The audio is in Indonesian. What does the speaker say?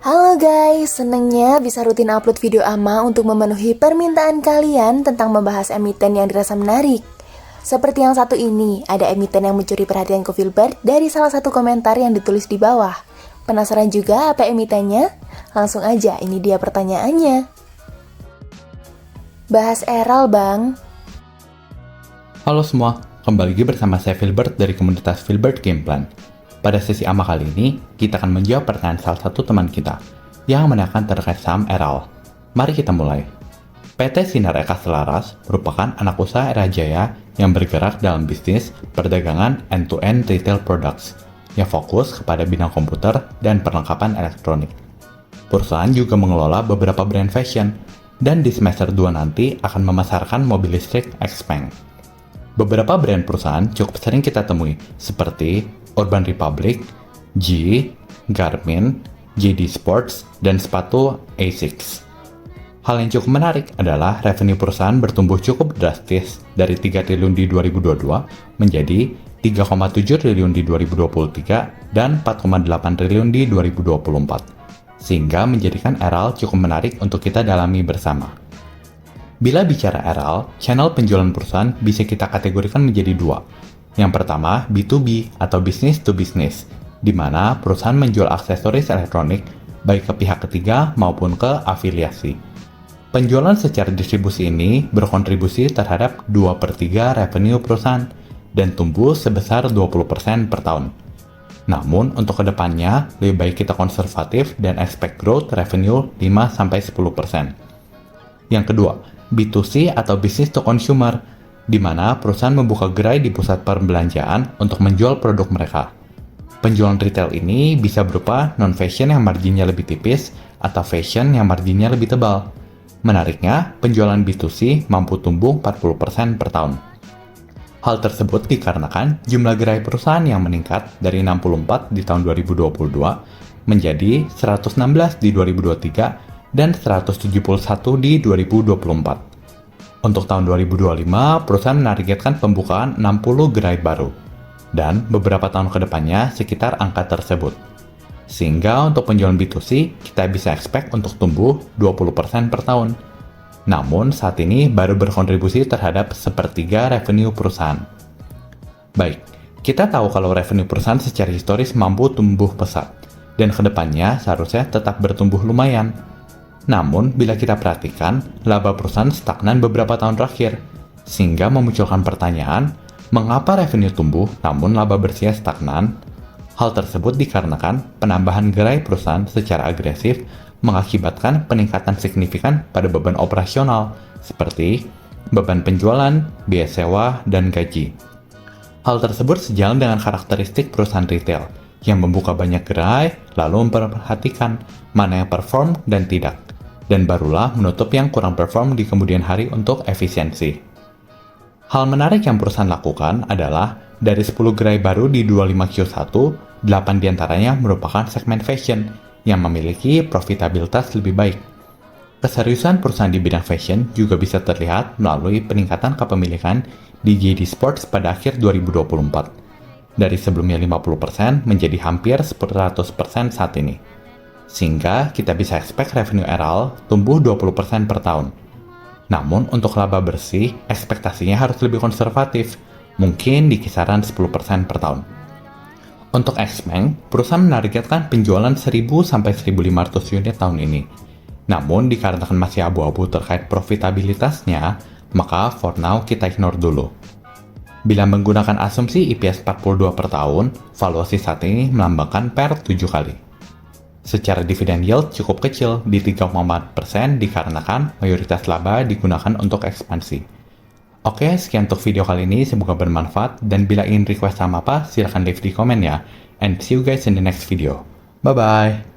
Halo guys, senengnya bisa rutin upload video AMA untuk memenuhi permintaan kalian tentang membahas emiten yang dirasa menarik. Seperti yang satu ini, ada emiten yang mencuri perhatian Filbert dari salah satu komentar yang ditulis di bawah. Penasaran juga apa emitennya? Langsung aja, ini dia pertanyaannya. Bahas Eral bang. Halo semua, kembali lagi bersama saya Filbert dari komunitas Filbert Game Plan. Pada sesi AMA kali ini, kita akan menjawab pertanyaan salah satu teman kita yang menanyakan terkait saham Eral. Mari kita mulai. PT Sinar Eka Selaras merupakan anak usaha Era Jaya yang bergerak dalam bisnis perdagangan end-to-end retail products yang fokus kepada bidang komputer dan perlengkapan elektronik. Perusahaan juga mengelola beberapa brand fashion dan di semester 2 nanti akan memasarkan mobil listrik Xpeng. Beberapa brand perusahaan cukup sering kita temui seperti Urban Republic, G, Garmin, JD Sports, dan sepatu ASICS. Hal yang cukup menarik adalah revenue perusahaan bertumbuh cukup drastis dari 3 triliun di 2022 menjadi 3,7 triliun di 2023 dan 4,8 triliun di 2024, sehingga menjadikan Eral cukup menarik untuk kita dalami bersama. Bila bicara Eral, channel penjualan perusahaan bisa kita kategorikan menjadi dua. Yang pertama, B2B atau business to business, di mana perusahaan menjual aksesoris elektronik baik ke pihak ketiga maupun ke afiliasi. Penjualan secara distribusi ini berkontribusi terhadap 2/3 revenue perusahaan dan tumbuh sebesar 20% per tahun. Namun, untuk kedepannya, lebih baik kita konservatif dan expect growth revenue 5-10%. Yang kedua, B2C atau business to consumer, di mana perusahaan membuka gerai di pusat perbelanjaan untuk menjual produk mereka. Penjualan retail ini bisa berupa non-fashion yang marginnya lebih tipis atau fashion yang marginnya lebih tebal. Menariknya, penjualan B2C mampu tumbuh 40% per tahun. Hal tersebut dikarenakan jumlah gerai perusahaan yang meningkat dari 64 di tahun 2022 menjadi 116 di 2023 dan 171 di 2024. Untuk tahun 2025, perusahaan menargetkan pembukaan 60 gerai baru, dan beberapa tahun ke depannya sekitar angka tersebut. Sehingga untuk penjualan B2C, kita bisa expect untuk tumbuh 20% per tahun. Namun, saat ini baru berkontribusi terhadap sepertiga revenue perusahaan. Baik, kita tahu kalau revenue perusahaan secara historis mampu tumbuh pesat, dan ke depannya seharusnya tetap bertumbuh lumayan. Namun, bila kita perhatikan, laba perusahaan stagnan beberapa tahun terakhir, sehingga memunculkan pertanyaan, mengapa revenue tumbuh namun laba bersihnya stagnan? Hal tersebut dikarenakan penambahan gerai perusahaan secara agresif mengakibatkan peningkatan signifikan pada beban operasional, seperti beban penjualan, biaya sewa, dan gaji. Hal tersebut sejalan dengan karakteristik perusahaan retail, yang membuka banyak gerai, lalu memperhatikan mana yang perform dan tidak, dan barulah menutup yang kurang perform di kemudian hari untuk efisiensi. Hal menarik yang perusahaan lakukan adalah, dari 10 gerai baru di 25Q1, 8 diantaranya merupakan segmen fashion yang memiliki profitabilitas lebih baik. Keseriusan perusahaan di bidang fashion juga bisa terlihat melalui peningkatan kepemilikan di JD Sports pada akhir 2024. Dari sebelumnya 50% menjadi hampir 100% saat ini. Sehingga kita bisa expect revenue Eral tumbuh 20% per tahun. Namun untuk laba bersih, ekspektasinya harus lebih konservatif, mungkin di kisaran 10% per tahun. Untuk Xpeng, perusahaan menargetkan penjualan 1.000-1.500 unit tahun ini. Namun dikarenakan masih abu-abu terkait profitabilitasnya, maka for now kita ignore dulu. Bila menggunakan asumsi EPS 42 per tahun, valuasi saat ini melambangkan per 7 kali. Secara dividend yield cukup kecil di 3,4% dikarenakan mayoritas laba digunakan untuk ekspansi. Oke, sekian untuk video kali ini, semoga bermanfaat, dan bila ingin request sama apa, silahkan leave di komen ya. And see you guys in the next video. Bye-bye!